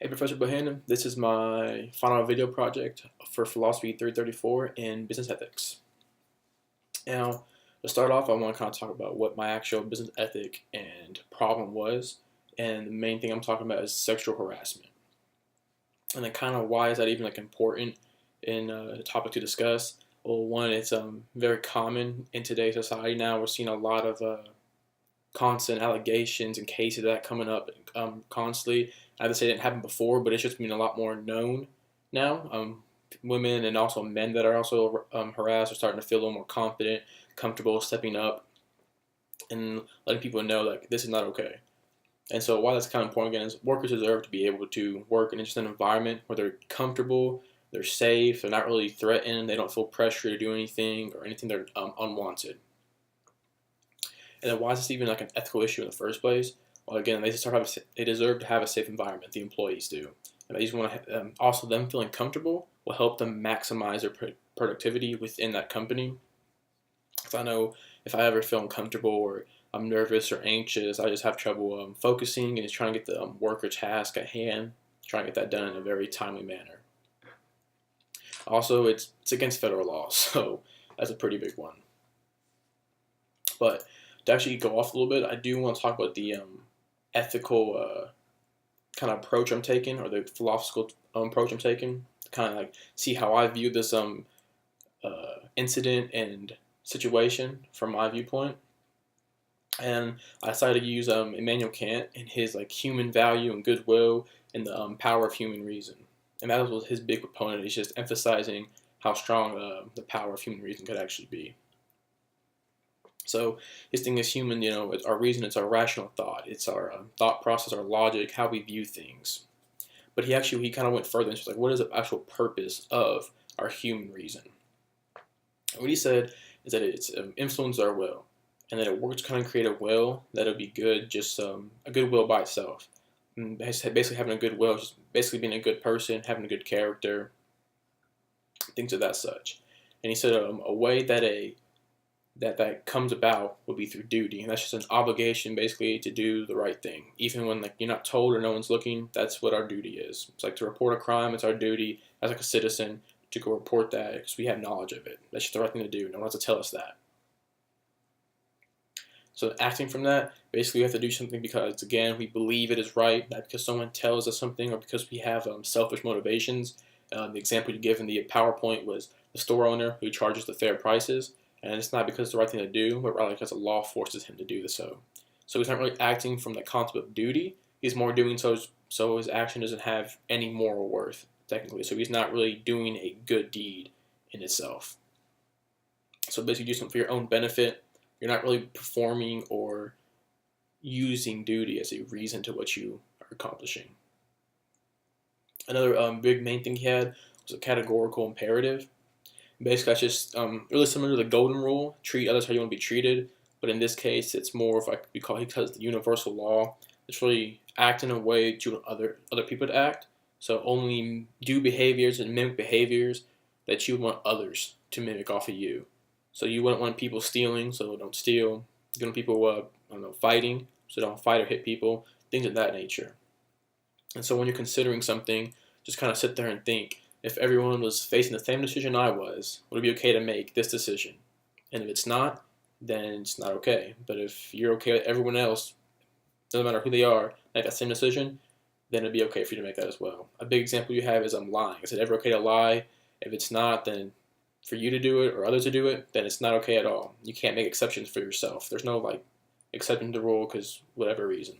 Hey Professor Bohannon, this is my final video project for Philosophy 334 in Business Ethics. Now, to start off, I want to kind of talk about what my actual business ethic and problem was, and the main thing I'm talking about is sexual harassment. And then kind of why is that even important in a topic to discuss? Well, one, it's very common in today's society now. We're seeing a lot of constant allegations and cases of that coming up constantly. I would say it didn't happen before, but it's just been a lot more known now. Women and also men that are also harassed are starting to feel a little more confident, comfortable stepping up and letting people know like this is not okay. And so why that's kind of important again is workers deserve to be able to work in just an environment where they're comfortable, they're safe, they're not really threatened, they don't feel pressure to do anything or anything they're unwanted. And then why is this even like an ethical issue in the first place? Well, again, they deserve to have a safe environment. The employees do, and they just want to. Also, them feeling comfortable will help them maximize their productivity within that company. If I know if I ever feel uncomfortable or I'm nervous or anxious, I just have trouble focusing and just trying to get the work or task at hand, trying to get that done in a very timely manner. Also, it's against federal law, so that's a pretty big one. But to actually go off a little bit, I do want to talk about the ethical kind of approach I'm taking, or the philosophical approach I'm taking, to kind of like see how I view this incident and situation from my viewpoint. And I decided to use Immanuel Kant and his like human value and goodwill and the power of human reason. And that was his big proponent. He's just emphasizing how strong the power of human reason could actually be. So his thing is human, it's our reason, it's our rational thought, it's our thought process, our logic, how we view things. But he kind of went further and was like, what is the actual purpose of our human reason? And what he said is that it's influences our will, and that it works to kind of create a will that'll be good, just a good will by itself. And basically having a good will, just basically being a good person, having a good character, things of that such. And he said a way that comes about would be through duty, and that's just an obligation basically to do the right thing, even when like you're not told or no one's looking. That's what our duty is. It's like to report a crime. It's our duty as like a citizen to go report that because we have knowledge of it. That's just the right thing to do. No one has to tell us that. So acting from that, basically we have to do something because again we believe it is right, not because someone tells us something or because we have selfish motivations. The example you give in the PowerPoint was the store owner who charges the fair prices. And it's not because it's the right thing to do, but rather because the law forces him to do so. So he's not really acting from the concept of duty. He's more doing so his action doesn't have any moral worth, technically. So he's not really doing a good deed in itself. So basically do something for your own benefit. You're not really performing or using duty as a reason to what you are accomplishing. Another big main thing he had was a categorical imperative. Basically, that's just really similar to the golden rule: treat others how you want to be treated. But in this case, it's more of like he calls the universal law. It's really act in a way to other people to act. So only do behaviors and mimic behaviors that you want others to mimic off of you. So you wouldn't want people stealing, so don't steal. You don't want people fighting, so don't fight or hit people. Things of that nature. And so when you're considering something, just kind of sit there and think. If everyone was facing the same decision I was, would it be okay to make this decision? And if it's not, then it's not okay. But if you're okay with everyone else, doesn't matter who they are, make that same decision, then it'd be okay for you to make that as well. A big example you have is lying. Is it ever okay to lie? If it's not, then for you to do it or others to do it, then it's not okay at all. You can't make exceptions for yourself. There's no like exception to the rule because whatever reason.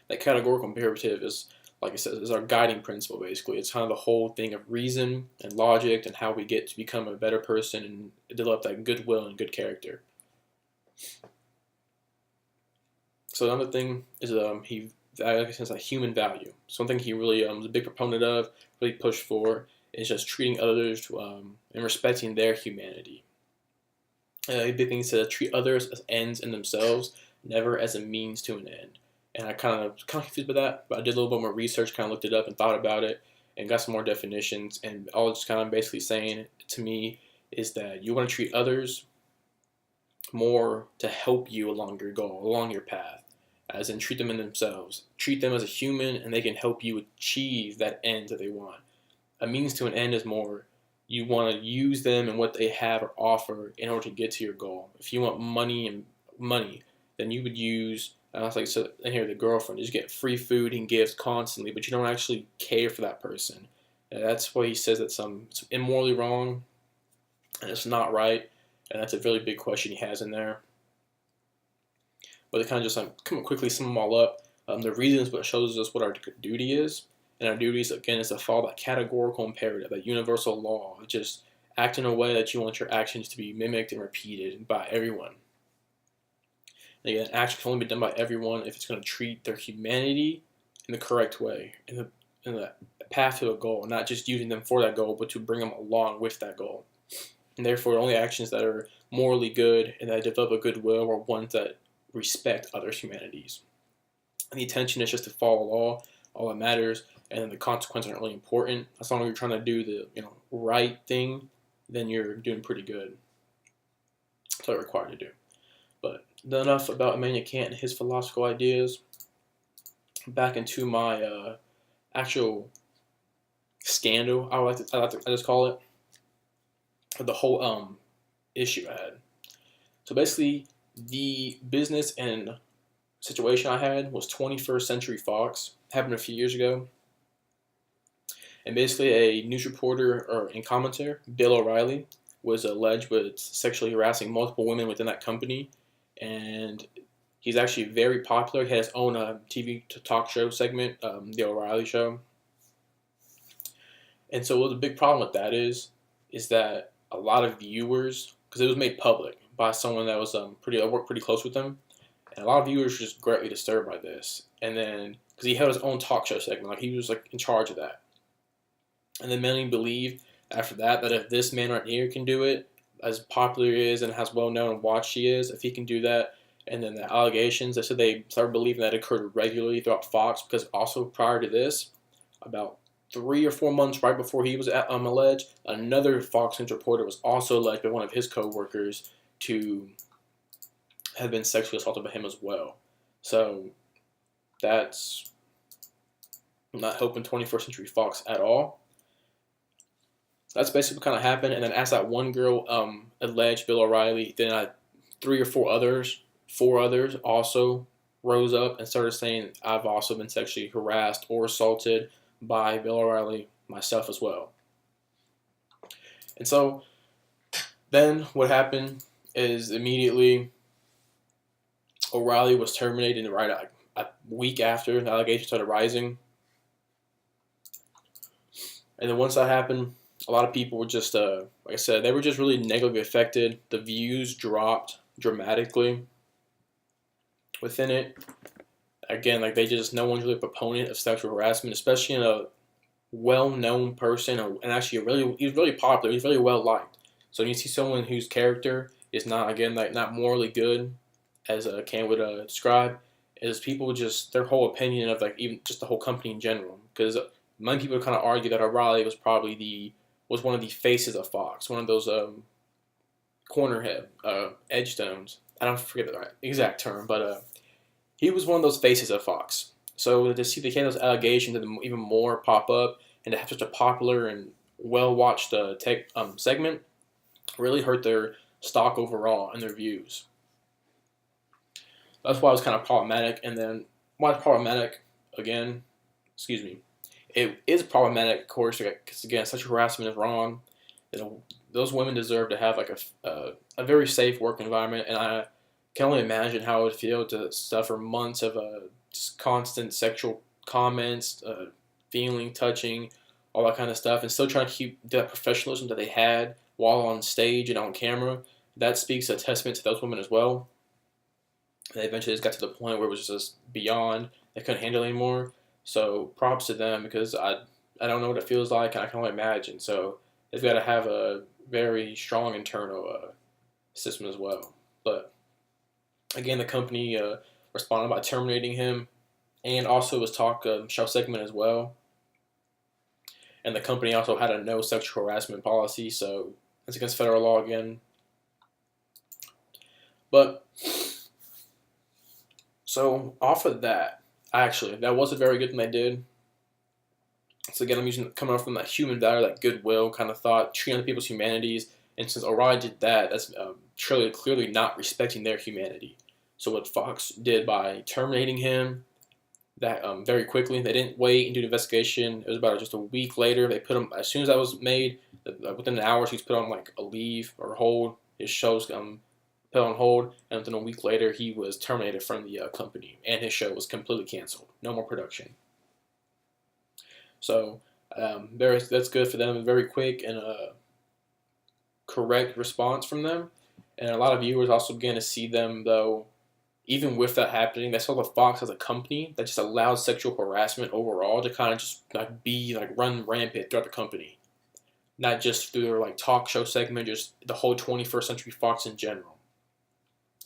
That categorical imperative is, like I said, is our guiding principle, basically. It's kind of the whole thing of reason and logic and how we get to become a better person and develop that goodwill and good character. So another thing is like I said, like human value. Something he really was a big proponent of, really pushed for, is just treating others and respecting their humanity. A big thing he said, treat others as ends in themselves, never as a means to an end. And I kind of confused by that, but I did a little bit more research, kind of looked it up and thought about it, and got some more definitions. And all it's kind of basically saying to me is that you want to treat others more to help you along your goal, along your path. as in treat them in themselves. Treat them as a human, and they can help you achieve that end that they want. A means to an end is more you want to use them and what they have or offer in order to get to your goal. If you want money, then you would use, like so in here, the girlfriend. You just get free food and gifts constantly, but you don't actually care for that person. And that's why he says that it's immorally wrong, and it's not right, and that's a really big question he has in there. But to kind of just quickly sum them all up, the reasons what shows us what our duty is, and our duties again is to follow that categorical imperative, that universal law. Just act in a way that you want your actions to be mimicked and repeated by everyone. And again, action can only be done by everyone if it's going to treat their humanity in the correct way, in the path to a goal, not just using them for that goal, but to bring them along with that goal. And therefore, only actions that are morally good and that develop a goodwill are ones that respect others' humanities. And the intention is just to follow law, all that matters, and then the consequences aren't really important. As long as you're trying to do the right thing, then you're doing pretty good. That's what you're required to do. But enough about Immanuel Kant and his philosophical ideas. Back into my actual scandal, I just call it, the whole issue I had. So basically, the business and situation I had was 21st Century Fox. Happened a few years ago. And basically, a news reporter and commentator, Bill O'Reilly, was alleged with sexually harassing multiple women within that company. And he's actually very popular. He had his own TV talk show segment, The O'Reilly Show. And so what the big problem with that is that a lot of viewers, because it was made public by someone that was I worked pretty close with them, and a lot of viewers were just greatly disturbed by this. And then, because he had his own talk show segment, like he was like in charge of that. And then many believe after that if this man right here can do it, as popular he is and as well known and watched he is, if he can do that, and then the allegations, they said they started believing that occurred regularly throughout Fox, because also prior to this, about 3 or 4 months right before he was alleged, another Fox News reporter was also alleged by one of his co-workers to have been sexually assaulted by him as well. So that's not helping 21st Century Fox at all. That's basically what kind of happened. And then as that one girl alleged Bill O'Reilly, then 3 or 4 others, 4 others also rose up and started saying, I've also been sexually harassed or assaulted by Bill O'Reilly, myself as well. And so then what happened is immediately O'Reilly was terminated right a week after the allegations started rising. And then once that happened, a lot of people were just, like I said, they were just really negatively affected. The views dropped dramatically within it. Again, like no one's really a proponent of sexual harassment, especially in a well-known person, and actually he's really popular. He's really well-liked. So when you see someone whose character is not morally good, as Cam would describe, is people just, their whole opinion of even just the whole company in general. Because many people kind of argue that O'Reilly was probably was one of the faces of Fox, one of those cornerhead edge stones. I don't forget the exact term, but he was one of those faces of Fox. So to see those allegations and even more pop up, and to have such a popular and well-watched tech segment, really hurt their stock overall and their views. That's why it was kind of problematic. And then why it's problematic, again, it is problematic, of course, because again, sexual harassment is wrong. Those women deserve to have a very safe work environment, and I can only imagine how it would feel to suffer months of just constant sexual comments, feeling, touching, all that kind of stuff, and still trying to keep that professionalism that they had while on stage and on camera. That speaks a testament to those women as well. They eventually just got to the point where it was just beyond, they couldn't handle it anymore. So props to them, because I don't know what it feels like, and I can only imagine. So they've got to have a very strong internal system as well. But again, the company responded by terminating him, and also was talk show segment as well. And the company also had a no sexual harassment policy, so that's against federal law again. But So off of that, actually, that was a very good thing they did. So again, I'm coming off from that human value, that goodwill kind of thought, treating other people's humanities. And since O'Reilly did that, that's clearly not respecting their humanity. So what Fox did by terminating him, that very quickly, they didn't wait and do an investigation. It was about just a week later. They put him, as soon as that was made, within an hour, he's put on like a leave or hold. His show's put on hold, and within a week later, he was terminated from the company, and his show was completely canceled. No more production. So that's good for them. Very quick and correct response from them. And a lot of viewers also began to see them, though, even with that happening, they saw the Fox as a company that just allowed sexual harassment overall to kind of just run rampant throughout the company. Not just through their talk show segment, just the whole 21st Century Fox in general.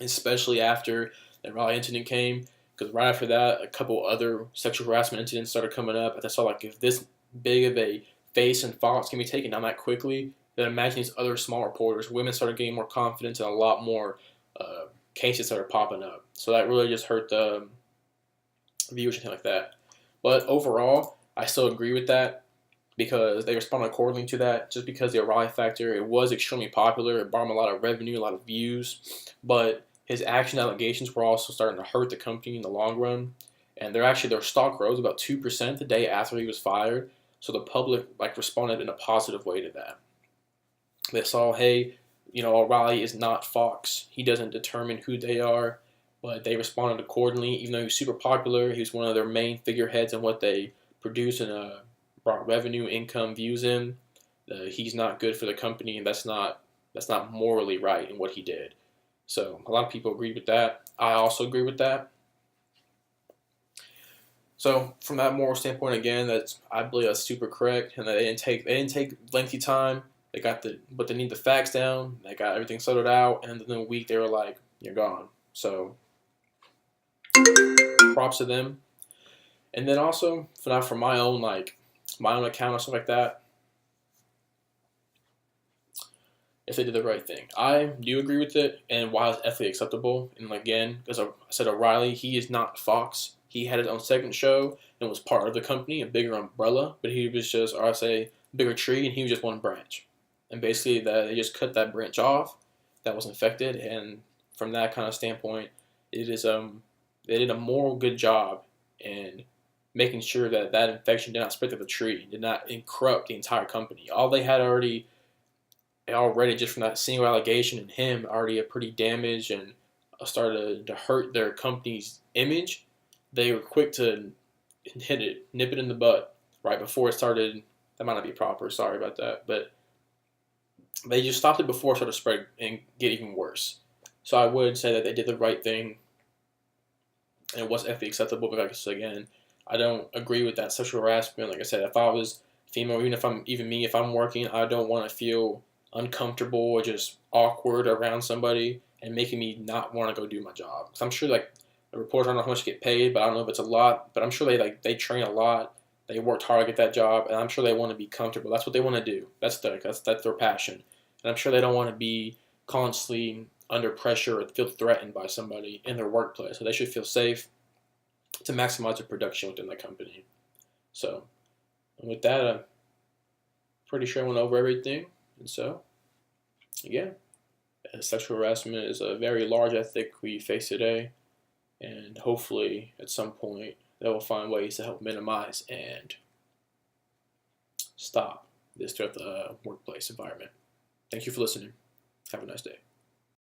Especially after the Raleigh incident came, because right after that, a couple other sexual harassment incidents started coming up. And I saw if this big of a face in Fox can be taken down that quickly, then imagine these other small reporters. Women started getting more confidence, and a lot more cases started popping up. So that really just hurt the viewership like that. But overall, I still agree with that because they responded accordingly to that. Just because the O'Reilly factor, it was extremely popular. It brought him a lot of revenue, a lot of views, but his action allegations were also starting to hurt the company in the long run. And their stock rose about 2% the day after he was fired. So the public responded in a positive way to that. They saw, hey, O'Reilly is not Fox. He doesn't determine who they are, but they responded accordingly. Even though he was super popular, he was one of their main figureheads in what they produce and brought revenue, income, views in. He's not good for the company, and that's not morally right in what he did. So a lot of people agree with that. I also agree with that. So from that moral standpoint, again, I believe that's super correct, and they didn't take lengthy time. They got but they need the facts down. They got everything sorted out, and within a week they were like, "You're gone." So props to them. And then also for my own account or stuff like that, if they did the right thing, I do agree with it. And why it's ethically acceptable, and again, because I said O'Reilly, he is not Fox. He had his own second show and was part of the company, a bigger umbrella, but he was just, or I say, bigger tree, and he was just one branch. And basically, they just cut that branch off that was infected, and from that kind of standpoint, it is they did a moral good job in making sure that that infection did not spread to the tree, did not corrupt the entire company. All they had already just from that single allegation and him already a pretty damaged and started to hurt their company's image. They were quick to nip it in the butt right before it started. That might not be proper. Sorry about that, but they just stopped it before it started to spread and get even worse. So I would say that they did the right thing, and it was ethically acceptable. But again, I don't agree with that sexual harassment. Like I said, if I was female, even if I'm working, I don't want to feel uncomfortable or just awkward around somebody and making me not want to go do my job. Because I'm sure the reporters, I don't know how much they get paid, but I don't know if it's a lot. But I'm sure they train a lot. They worked hard to get that job, and I'm sure they want to be comfortable. That's what they want to do. That's their passion. And I'm sure they don't want to be constantly under pressure or feel threatened by somebody in their workplace. So they should feel safe to maximize their production within the company. So with that, I'm pretty sure I went over everything. And so, again, sexual harassment is a very large ethic we face today. And hopefully, at some point, they will find ways to help minimize and stop this throughout the workplace environment. Thank you for listening. Have a nice day.